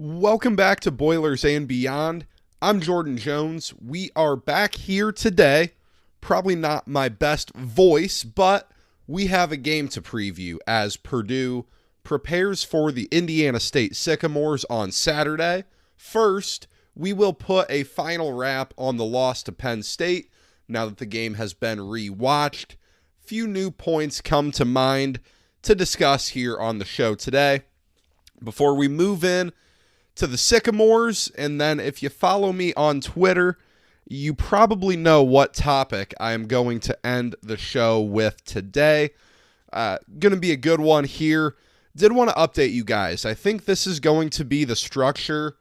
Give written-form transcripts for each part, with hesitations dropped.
Welcome back to Boilers and Beyond. I'm Jordan Jones. We are back here today. Probably not my best voice, but we have a game to preview as Purdue prepares for the Indiana State Sycamores on Saturday. First, we will put a final wrap on the loss to Penn State now that the game has been rewatched. Few new points come to mind to discuss here on the show today. Before we move in to the Sycamores, and then if you follow me on Twitter, you probably know what topic I am going to end the show with today. Going to be a good one here. Did want to update you guys. I think this is going to be the structure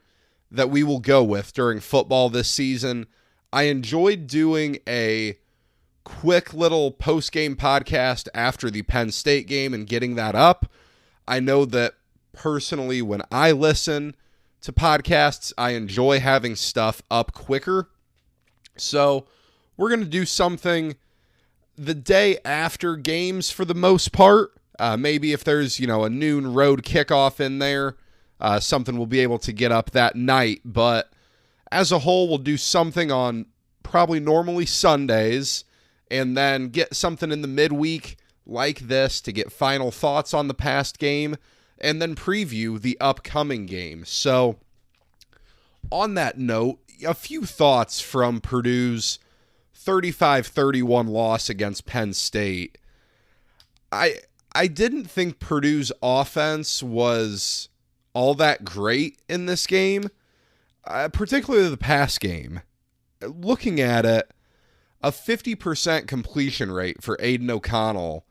that we will go with during football this season. I enjoyed doing a quick little post-game podcast after the Penn State game and getting that up. I know that personally, when I listen to podcasts, I enjoy having stuff up quicker. So we're going to do something the day after games for the most part. Maybe if there's, a noon road kickoff in there, something we'll be able to get up that night. But as a whole, we'll do something on probably normally Sundays and then get something in the midweek like this to get final thoughts on the past game and then preview the upcoming game. So, on that note, a few thoughts from Purdue's 35-31 loss against Penn State. I didn't think Purdue's offense was all that great in this game, particularly the pass game. Looking at it, a 50% completion rate for Aiden O'Connell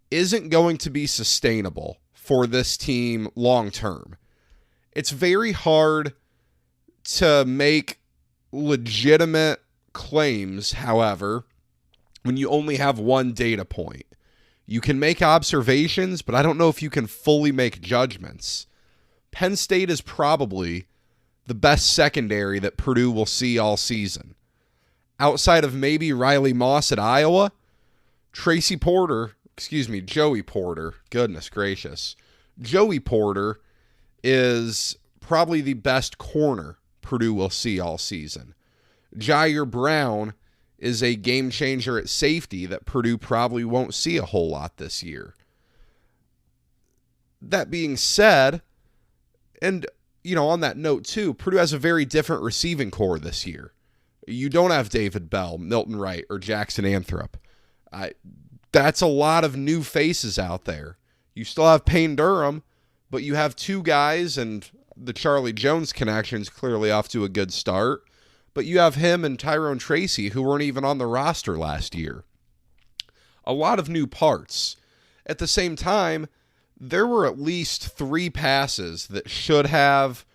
isn't going to be sustainable for this team long term. It's very hard to make legitimate claims, however, when you only have one data point. You can make observations, but I don't know if you can fully make judgments. Penn State is probably the best secondary that Purdue will see all season. Outside of maybe Riley Moss at Iowa, Joey Porter, goodness gracious. Joey Porter is probably the best corner Purdue will see all season. Jair Brown is a game changer at safety that Purdue probably won't see a whole lot this year. That being said, and on that note too, Purdue has a very different receiving core this year. You don't have David Bell, Milton Wright, or Jackson Anthrop. That's a lot of new faces out there. You still have Payne Durham, but you have two guys, and the Charlie Jones connection's clearly off to a good start. But you have him and Tyrone Tracy, who weren't even on the roster last year. A lot of new parts. At the same time, there were at least 3 passes that should have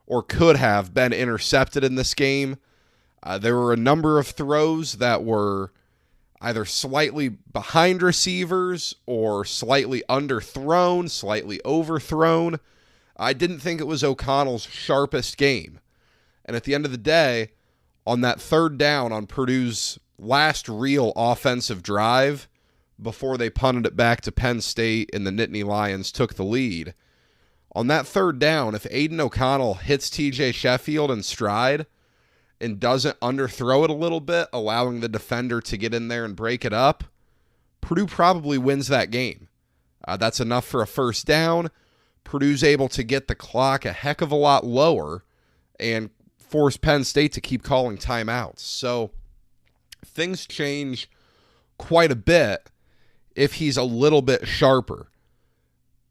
or could have been intercepted in this game. There were a number of throws that were either slightly behind receivers or slightly underthrown, slightly overthrown. I didn't think it was O'Connell's sharpest game. And at the end of the day, on that third down on Purdue's last real offensive drive, before they punted it back to Penn State and the Nittany Lions took the lead, on that third down, if Aiden O'Connell hits TJ Sheffield in stride and doesn't underthrow it a little bit, allowing the defender to get in there and break it up, Purdue probably wins that game. That's enough for a first down. Purdue's able to get the clock a heck of a lot lower and force Penn State to keep calling timeouts. So things change quite a bit if he's a little bit sharper.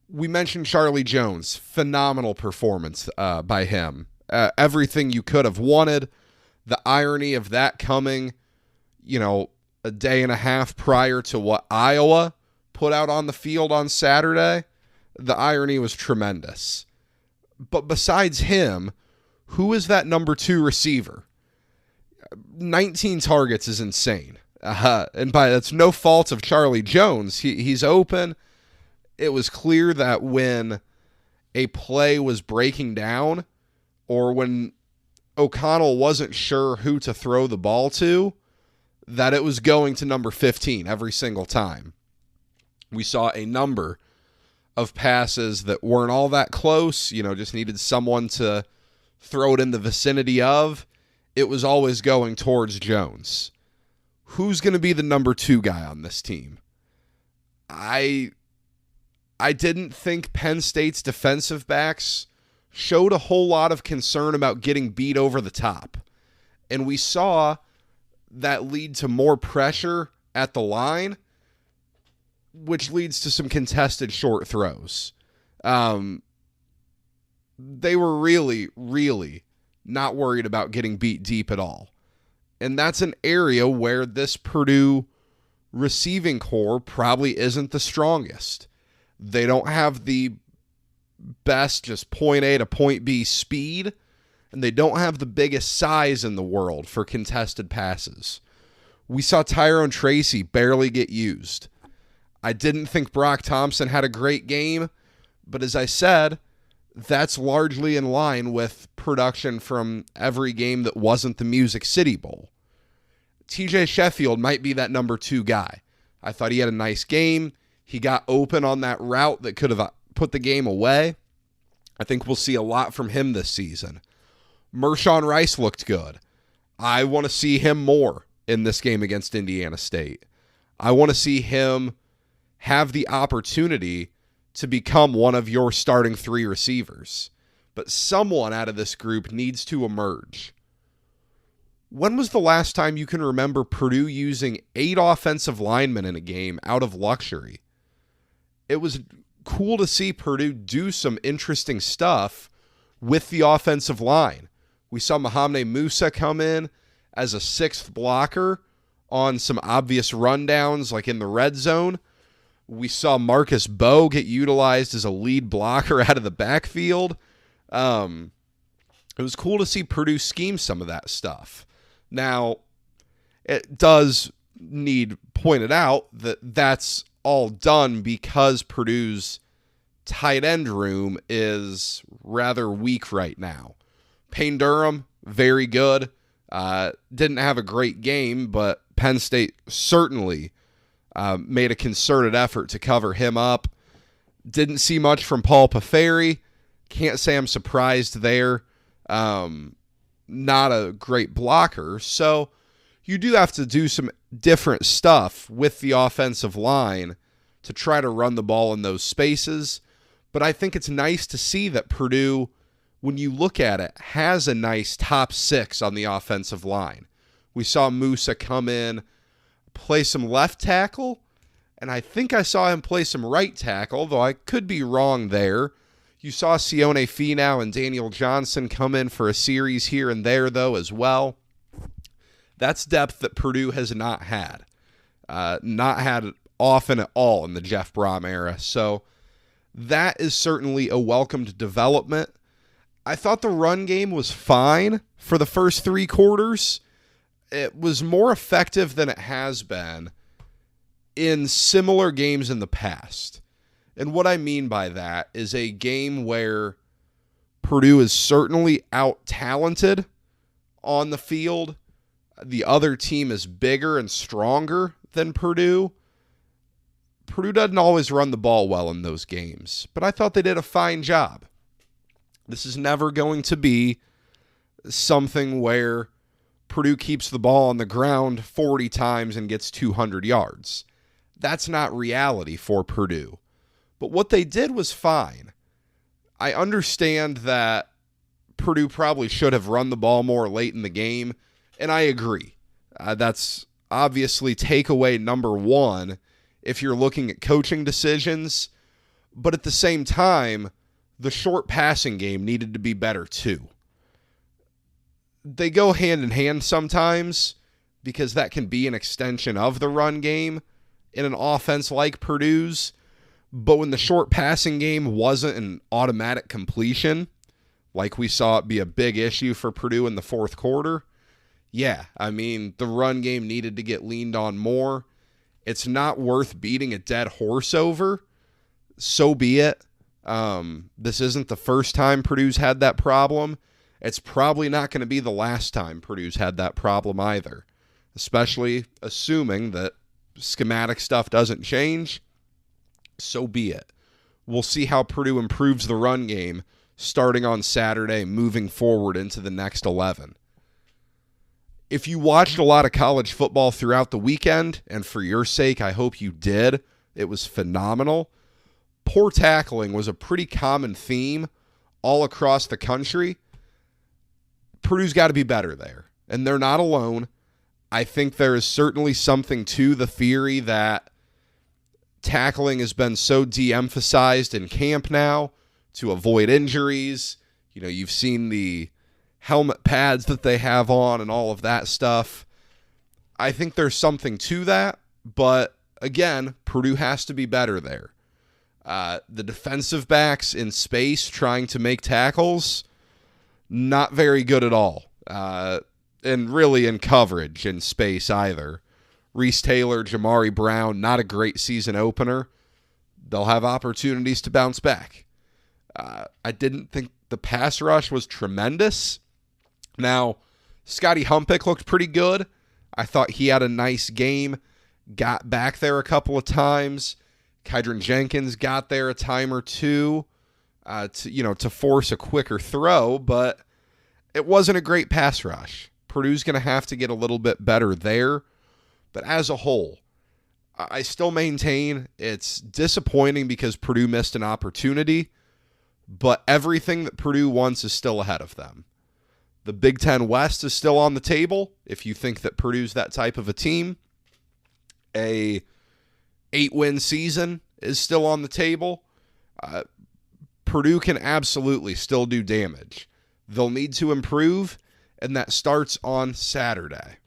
We mentioned Charlie Jones. Phenomenal performance by him. Everything you could have wanted. The irony of that coming, a day and a half prior to what Iowa put out on the field on Saturday, the irony was tremendous. But besides him, who is that number 2 receiver? 19 targets is insane. And that's no fault of Charlie Jones. He's open. It was clear that when a play was breaking down or when O'Connell wasn't sure who to throw the ball to, that it was going to number 15 every single time. We saw a number of passes that weren't all that close, just needed someone to throw it in the vicinity of, it was always going towards Jones. Who's going to be the number 2 guy on this team? I didn't think Penn State's defensive backs showed a whole lot of concern about getting beat over the top. And we saw that lead to more pressure at the line, which leads to some contested short throws. They were really, really not worried about getting beat deep at all. And that's an area where this Purdue receiving core probably isn't the strongest. They don't have the best just point A to point B speed, and they don't have the biggest size in the world for contested passes. We saw Tyrone Tracy barely get used. I didn't think Brock Thompson had a great game, but as I said, that's largely in line with production from every game that wasn't the Music City Bowl. TJ Sheffield might be that number 2 guy. I thought he had a nice game. He got open on that route that could have put the game away. I think we'll see a lot from him this season. Mershawn Rice looked good. I want to see him more in this game against Indiana State. I want to see him have the opportunity to become one of your starting 3 receivers. But someone out of this group needs to emerge. When was the last time you can remember Purdue using 8 offensive linemen in a game out of luxury? It was cool to see Purdue do some interesting stuff with the offensive line. We saw Mohamed Musa come in as a 6th blocker on some obvious rundowns like in the red zone. We saw Marcus Bowe get utilized as a lead blocker out of the backfield. It was cool to see Purdue scheme some of that stuff. Now, it does need pointed out that that's all done because Purdue's tight end room is rather weak right now. Payne Durham, very good. Didn't have a great game, but Penn State certainly made a concerted effort to cover him up. Didn't see much from Paul Paferi. Can't say I'm surprised there. Not a great blocker. So you do have to do some different stuff with the offensive line to try to run the ball in those spaces. But I think it's nice to see that Purdue, when you look at it, has a nice top 6 on the offensive line. We saw Musa come in, play some left tackle, and I think I saw him play some right tackle, though I could be wrong there. You saw Sione Finau and Daniel Johnson come in for a series here and there, though, as well. That's depth that Purdue has not had. Not had often at all in the Jeff Brom era. So that is certainly a welcomed development. I thought the run game was fine for the first 3 quarters. It was more effective than it has been in similar games in the past. And what I mean by that is a game where Purdue is certainly out-talented on the field. The other team is bigger and stronger than Purdue. Purdue doesn't always run the ball well in those games, but I thought they did a fine job. This is never going to be something where Purdue keeps the ball on the ground 40 times and gets 200 yards. That's not reality for Purdue. But what they did was fine. I understand that Purdue probably should have run the ball more late in the game, and I agree. That's obviously takeaway number 1 if you're looking at coaching decisions. But at the same time, the short passing game needed to be better too. They go hand in hand sometimes because that can be an extension of the run game in an offense like Purdue's. But when the short passing game wasn't an automatic completion, like we saw it be a big issue for Purdue in the 4th quarter, the run game needed to get leaned on more. It's not worth beating a dead horse over. So be it. This isn't the first time Purdue's had that problem. It's probably not going to be the last time Purdue's had that problem either, especially assuming that schematic stuff doesn't change. So be it. We'll see how Purdue improves the run game starting on Saturday, moving forward into the next 11. If you watched a lot of college football throughout the weekend, and for your sake, I hope you did, it was phenomenal. Poor tackling was a pretty common theme all across the country. Purdue's got to be better there, and they're not alone. I think there is certainly something to the theory that tackling has been so de-emphasized in camp now to avoid injuries. You know, you've seen the helmet pads that they have on and all of that stuff. I think there's something to that, but again, Purdue has to be better there. The defensive backs in space trying to make tackles, not very good at all. And really in coverage in space either. Reese Taylor, Jamari Brown, not a great season opener. They'll have opportunities to bounce back. I didn't think the pass rush was tremendous. Now, Scotty Humpick looked pretty good. I thought he had a nice game. Got back there a couple of times. Kydron Jenkins got there a time or two to force a quicker throw, but it wasn't a great pass rush. Purdue's going to have to get a little bit better there. But as a whole, I still maintain it's disappointing because Purdue missed an opportunity, but everything that Purdue wants is still ahead of them. The Big Ten West is still on the table if you think that Purdue's that type of a team. A 8-win season is still on the table. Purdue can absolutely still do damage. They'll need to improve, and that starts on Saturday.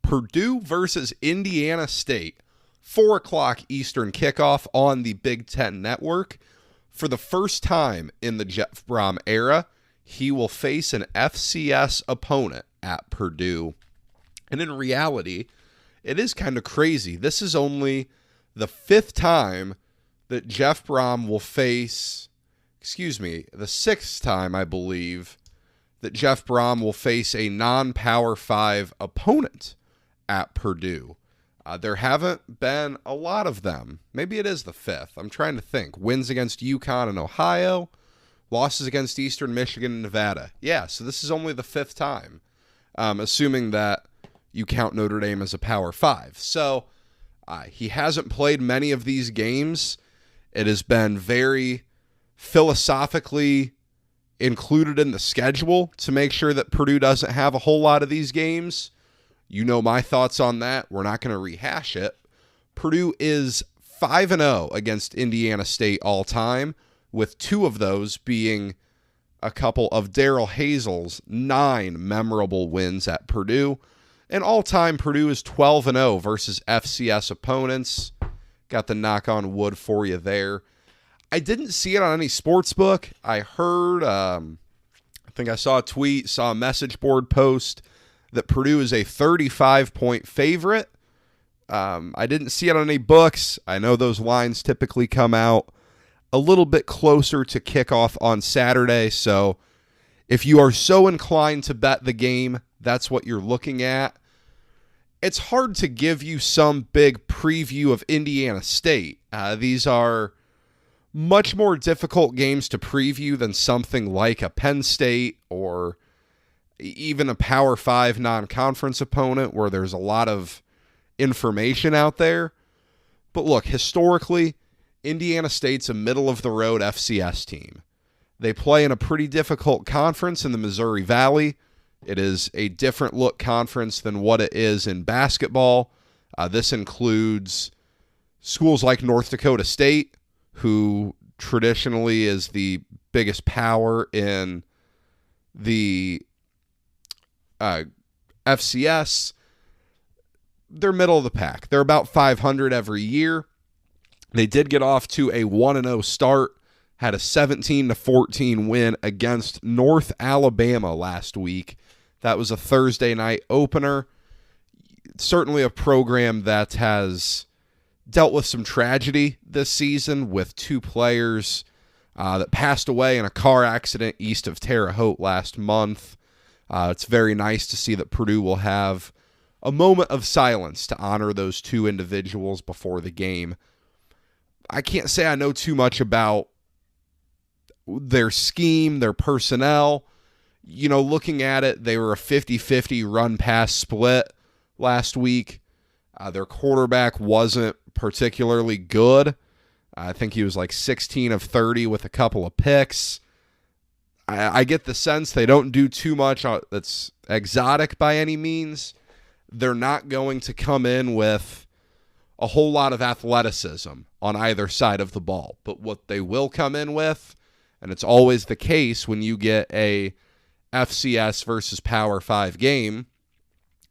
Purdue versus Indiana State, 4 o'clock Eastern kickoff on the Big Ten Network. For the first time in the Jeff Brom era, he will face an FCS opponent at Purdue. And in reality, it is kind of crazy. This is only the 5th time that Jeff Brom will face, the 6th time, I believe, that Jeff Brom will face a non-Power 5 opponent at Purdue. There haven't been a lot of them. Maybe it is the 5th. I'm trying to think. Wins against UConn and Ohio, losses against Eastern Michigan and Nevada. Yeah, so this is only the 5th time, assuming that you count Notre Dame as a Power 5. So he hasn't played many of these games. It has been very philosophically included in the schedule to make sure that Purdue doesn't have a whole lot of these games. You know my thoughts on that. We're not going to rehash it. Purdue is 5-0 against Indiana State all time, with 2 of those being a couple of Darrell Hazel's 9 memorable wins at Purdue. And all-time, Purdue is 12-0 versus FCS opponents. Got the knock on wood for you there. I didn't see it on any sports book. I heard, I think I saw a tweet, saw a message board post that Purdue is a 35-point favorite. I didn't see it on any books. I know those lines typically come out a little bit closer to kickoff on Saturday. So if you are so inclined to bet the game, that's what you're looking at. It's hard to give you some big preview of Indiana State. These are much more difficult games to preview than something like a Penn State or even a Power 5 non-conference opponent where there's a lot of information out there. But look, historically, Indiana State's a middle-of-the-road FCS team. They play in a pretty difficult conference in the Missouri Valley. It is a different look conference than what it is in basketball. This includes schools like North Dakota State, who traditionally is the biggest power in the FCS. They're middle of the pack. They're about 500 every year. They did get off to a 1-0 start, had a 17-14 win against North Alabama last week. That was a Thursday night opener. Certainly a program that has dealt with some tragedy this season with 2 players that passed away in a car accident east of Terre Haute last month. It's very nice to see that Purdue will have a moment of silence to honor those 2 individuals before the game. I can't say I know too much about their scheme, their personnel. Looking at it, they were a 50-50 run-pass split last week. Their quarterback wasn't particularly good. I think he was like 16 of 30 with a couple of picks. I get the sense they don't do too much that's exotic by any means. They're not going to come in with a whole lot of athleticism on either side of the ball. But what they will come in with, and it's always the case when you get a FCS versus Power 5 game,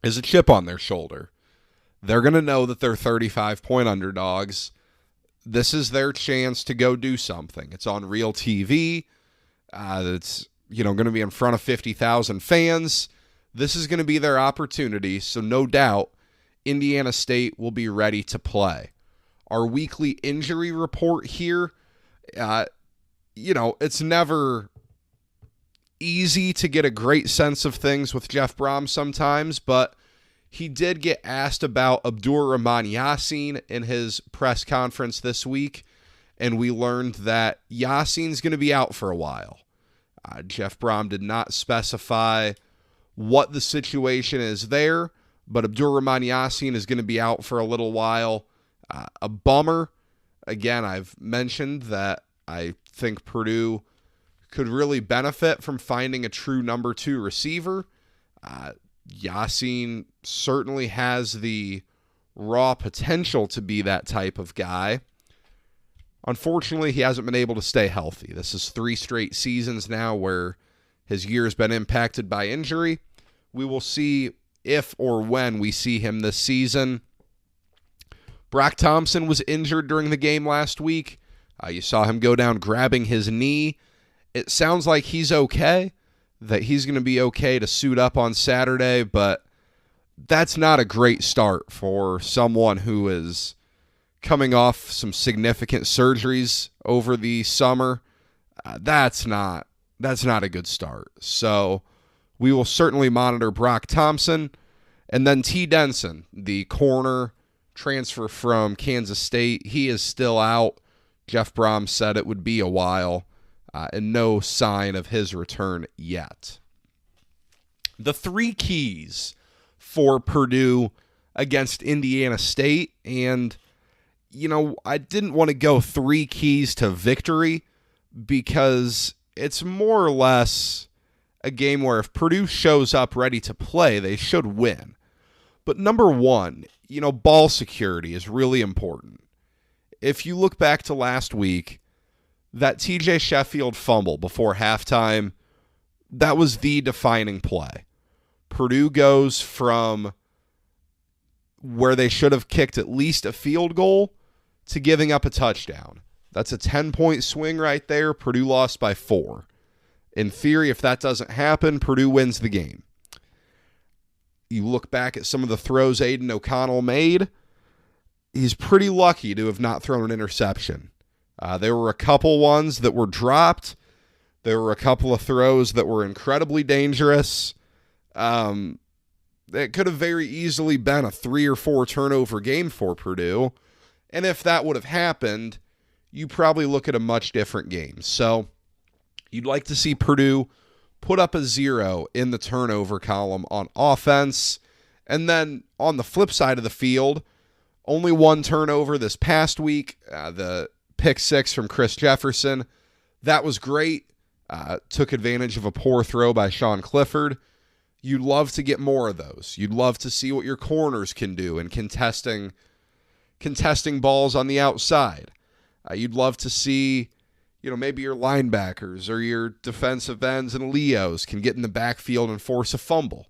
is a chip on their shoulder. They're going to know that they're 35-point underdogs. This is their chance to go do something. It's on real TV. It's going to be in front of 50,000 fans. This is going to be their opportunity, so no doubt Indiana State will be ready to play. Our weekly injury report here, it's never easy to get a great sense of things with Jeff Brom sometimes, but he did get asked about Abdur-Rahman Yassin in his press conference this week, and we learned that Yassin's going to be out for a while. Jeff Brom did not specify what the situation is there, but Abdur-Rahman Yassin is going to be out for a little while. A bummer. Again, I've mentioned that I think Purdue could really benefit from finding a true number 2 receiver. Yassin certainly has the raw potential to be that type of guy. Unfortunately, he hasn't been able to stay healthy. This is 3 straight seasons now where his year has been impacted by injury. We will see if or when we see him this season. Brock Thompson was injured during the game last week. You saw him go down grabbing his knee. It sounds like he's okay, that he's going to be okay to suit up on Saturday, but that's not a great start for someone who is coming off some significant surgeries over the summer. That's not a good start. So we will certainly monitor Brock Thompson. And then T. Denson, the corner transfer from Kansas State, he is still out. Jeff Brom said it would be a while, and no sign of his return yet. The 3 keys for Purdue against Indiana State, and I didn't want to go 3 keys to victory because it's more or less a game where if Purdue shows up ready to play, they should win. But number 1, ball security is really important. If you look back to last week, that TJ Sheffield fumble before halftime, that was the defining play. Purdue goes from where they should have kicked at least a field goal to giving up a touchdown. That's a 10-point swing right there. Purdue lost by 4. In theory, if that doesn't happen, Purdue wins the game. You look back at some of the throws Aiden O'Connell made, he's pretty lucky to have not thrown an interception. There were a couple ones that were dropped. There were a couple of throws that were incredibly dangerous. It could have very easily been a 3 or 4 turnover game for Purdue. And if that would have happened, you probably look at a much different game. So you'd like to see Purdue put up a 0 in the turnover column on offense. And then on the flip side of the field, only 1 turnover this past week. The pick 6 from Chris Jefferson. That was great. Took advantage of a poor throw by Sean Clifford. You'd love to get more of those. You'd love to see what your corners can do in contesting balls on the outside. You'd love to see, maybe your linebackers or your defensive ends and Leos can get in the backfield and force a fumble.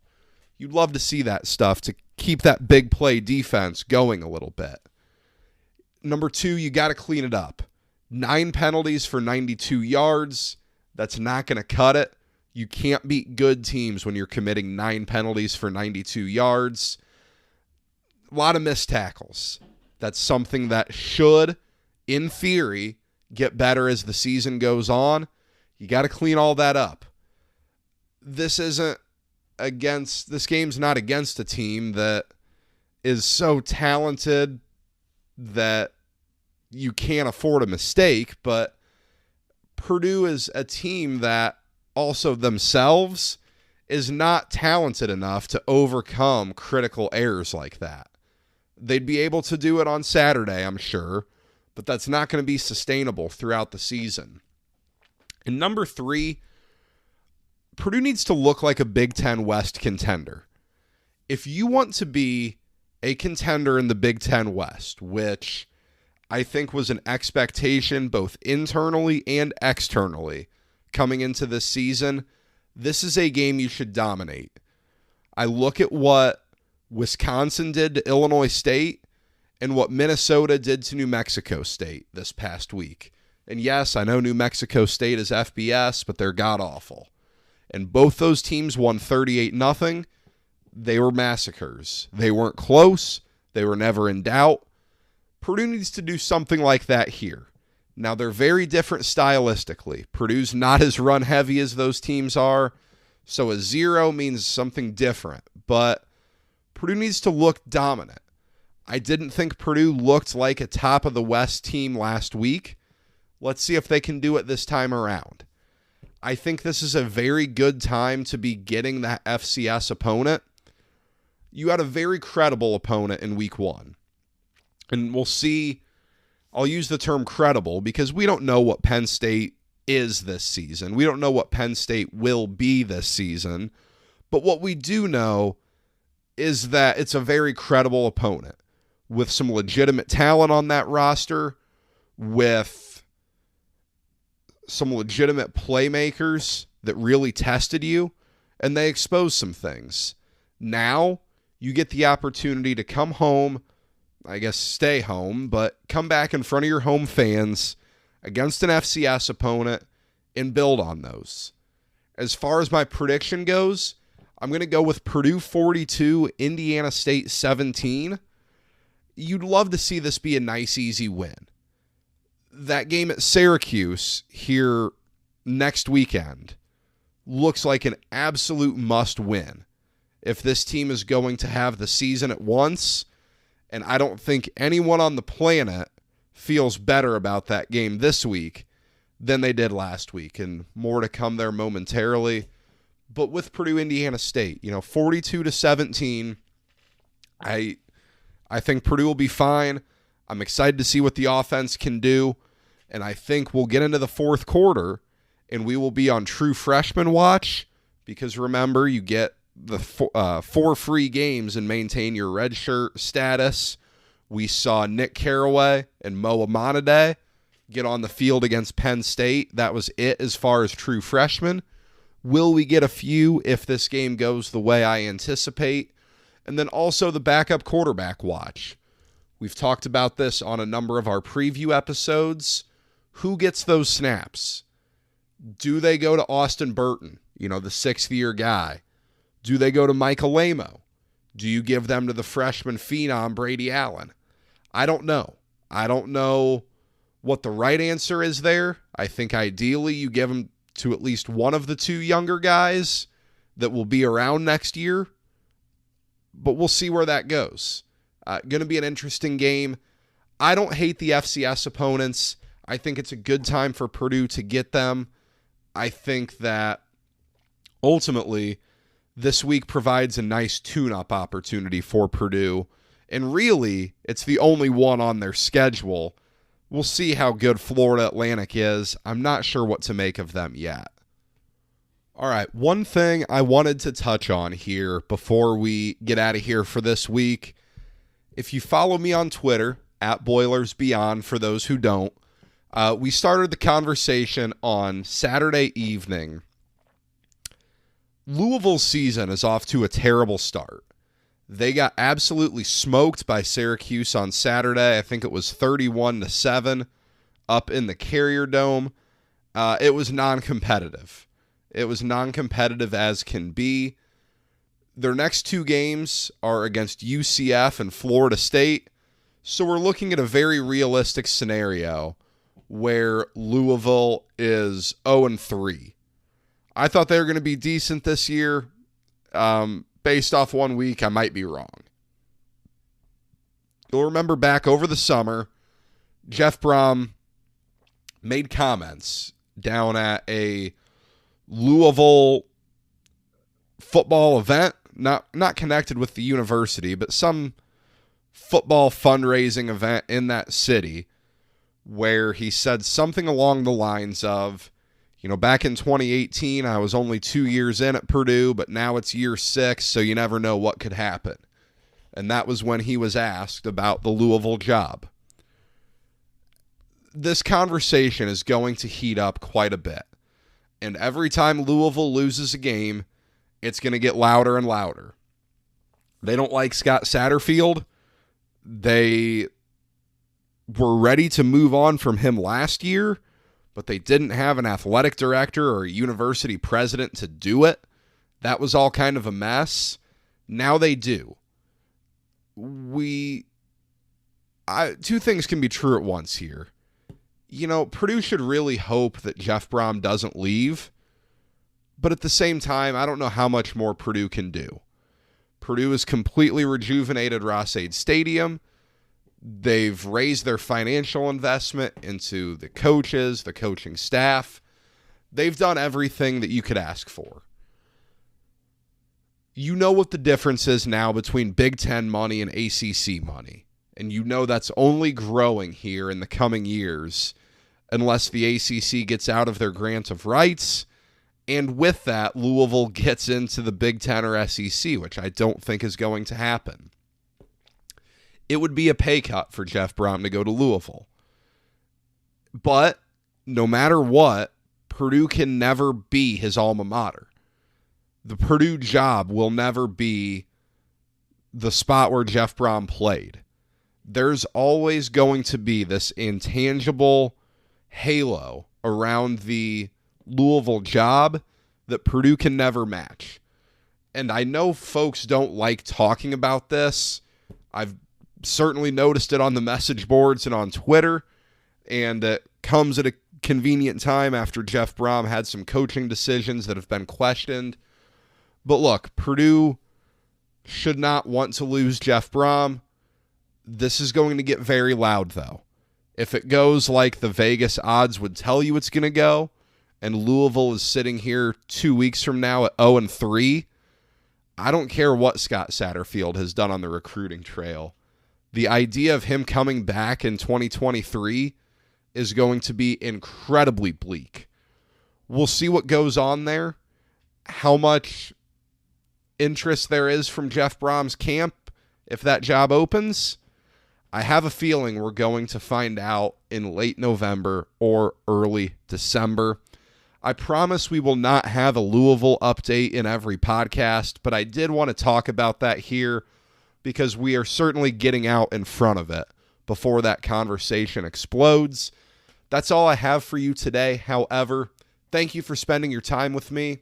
You'd love to see that stuff to keep that big play defense going a little bit. Number 2, you got to clean it up. 9 penalties for 92 yards. That's not going to cut it. You can't beat good teams when you're committing 9 penalties for 92 yards. A lot of missed tackles. That's something that should, in theory, get better as the season goes on. You got to clean all that up. This game's not against a team that is so talented that you can't afford a mistake, but Purdue is a team that also themselves is not talented enough to overcome critical errors like that. They'd be able to do it on Saturday, I'm sure, but that's not going to be sustainable throughout the season. And number 3, Purdue needs to look like a Big Ten West contender. If you want to be a contender in the Big Ten West, which I think was an expectation both internally and externally coming into this season, this is a game you should dominate. I look at what Wisconsin did to Illinois State and what Minnesota did to New Mexico State this past week. And yes, I know New Mexico State is FBS, but they're god-awful. And both those teams won 38-0. They were massacres. They weren't close. They were never in doubt. Purdue needs to do something like that here. Now, they're very different stylistically. Purdue's not as run-heavy as those teams are, so a 0 means something different. But Purdue needs to look dominant. I didn't think Purdue looked like a top-of-the-West team last week. Let's see if they can do it this time around. I think this is a very good time to be getting that FCS opponent. You had a very credible opponent in week 1. And we'll see, I'll use the term credible because we don't know what Penn State is this season. We don't know what Penn State will be this season. But what we do know is that it's a very credible opponent with some legitimate talent on that roster, with some legitimate playmakers that really tested you, and they exposed some things. Now you get the opportunity to come home, I guess stay home, but come back in front of your home fans against an FCS opponent and build on those. As far as my prediction goes, I'm going to go with Purdue 42, Indiana State 17. You'd love to see this be a nice, easy win. That game at Syracuse here next weekend looks like an absolute must-win if this team is going to have the season at once, and I don't think anyone on the planet feels better about that game this week than they did last week, and more to come there momentarily. But with Purdue, Indiana State, 42-17, I think Purdue will be fine. I'm excited to see what the offense can do, and I think we'll get into the fourth quarter, and we will be on true freshman watch, because remember, you get the 4 free games and maintain your redshirt status. We saw Nick Carraway and Mo Amanade get on the field against Penn State. That was it as far as true freshmen. Will we get a few if this game goes the way I anticipate? And then also the backup quarterback watch. We've talked about this on a number of our preview episodes. Who gets those snaps? Do they go to Austin Burton, the 6th-year guy? Do they go to Michael Lamo? Do you give them to the freshman phenom Brady Allen? I don't know. I don't know what the right answer is there. I think ideally you give them to at least one of the 2 younger guys that will be around next year. But we'll see where that goes. Going to be an interesting game. I don't hate the FCS opponents. I think it's a good time for Purdue to get them. I think that ultimately this week provides a nice tune-up opportunity for Purdue. And really, it's the only one on their schedule. We'll see how good Florida Atlantic is. I'm not sure what to make of them yet. All right, one thing I wanted to touch on here before we get out of here for this week. If you follow me on Twitter, @BoilersBeyond, for those who don't, we started the conversation on Saturday evening. Louisville's season is off to a terrible start. They got absolutely smoked by Syracuse on Saturday. I think it was 31-7 up in the Carrier Dome. It was non-competitive. It was non-competitive as can be. Their next 2 games are against UCF and Florida State. So we're looking at a very realistic scenario where Louisville is 0-3. I thought they were going to be decent this year. Based off 1 week, I might be wrong. You'll remember back over the summer, Jeff Brom made comments down at a Louisville football event, not connected with the university, but some football fundraising event in that city, where he said something along the lines of, back in 2018, I was only 2 years in at Purdue, but now it's year 6, so you never know what could happen. And that was when he was asked about the Louisville job. This conversation is going to heat up quite a bit. And every time Louisville loses a game, it's going to get louder and louder. They don't like Scott Satterfield. They were ready to move on from him last year, but they didn't have an athletic director or a university president to do it. That was all kind of a mess. Now they do. Two things can be true at once here. Purdue should really hope that Jeff Brom doesn't leave, but at the same time, I don't know how much more Purdue can do. Purdue has completely rejuvenated Ross-Ade Stadium. They've raised their financial investment into the coaches, the coaching staff. They've done everything that you could ask for. You know what the difference is now between Big Ten money and ACC money. And that's only growing here in the coming years unless the ACC gets out of their grant of rights. And with that, Louisville gets into the Big Ten or SEC, which I don't think is going to happen. It would be a pay cut for Jeff Brom to go to Louisville. But no matter what, Purdue can never be his alma mater. The Purdue job will never be the spot where Jeff Brom played. There's always going to be this intangible halo around the Louisville job that Purdue can never match. And I know folks don't like talking about this. I've certainly noticed it on the message boards and on Twitter, and it comes at a convenient time after Jeff Brom had some coaching decisions that have been questioned. But look, Purdue should not want to lose Jeff Brom. This is going to get very loud, though. If it goes like the Vegas odds would tell you it's going to go, and Louisville is sitting here 2 weeks from now at 0-3, I don't care what Scott Satterfield has done on the recruiting trail. The idea of him coming back in 2023 is going to be incredibly bleak. We'll see what goes on there, how much interest there is from Jeff Brom's camp if that job opens. I have a feeling we're going to find out in late November or early December. I promise we will not have a Louisville update in every podcast, but I did want to talk about that here because we are certainly getting out in front of it before that conversation explodes. That's all I have for you today. However, thank you for spending your time with me.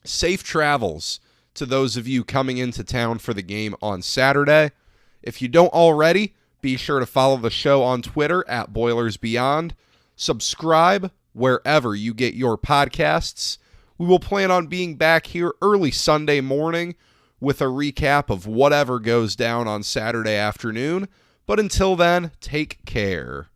Safe travels to those of you coming into town for the game on Saturday. If you don't already, be sure to follow the show on Twitter at Boilers Beyond. Subscribe wherever you get your podcasts. We will plan on being back here early Sunday morning with a recap of whatever goes down on Saturday afternoon. But until then, take care.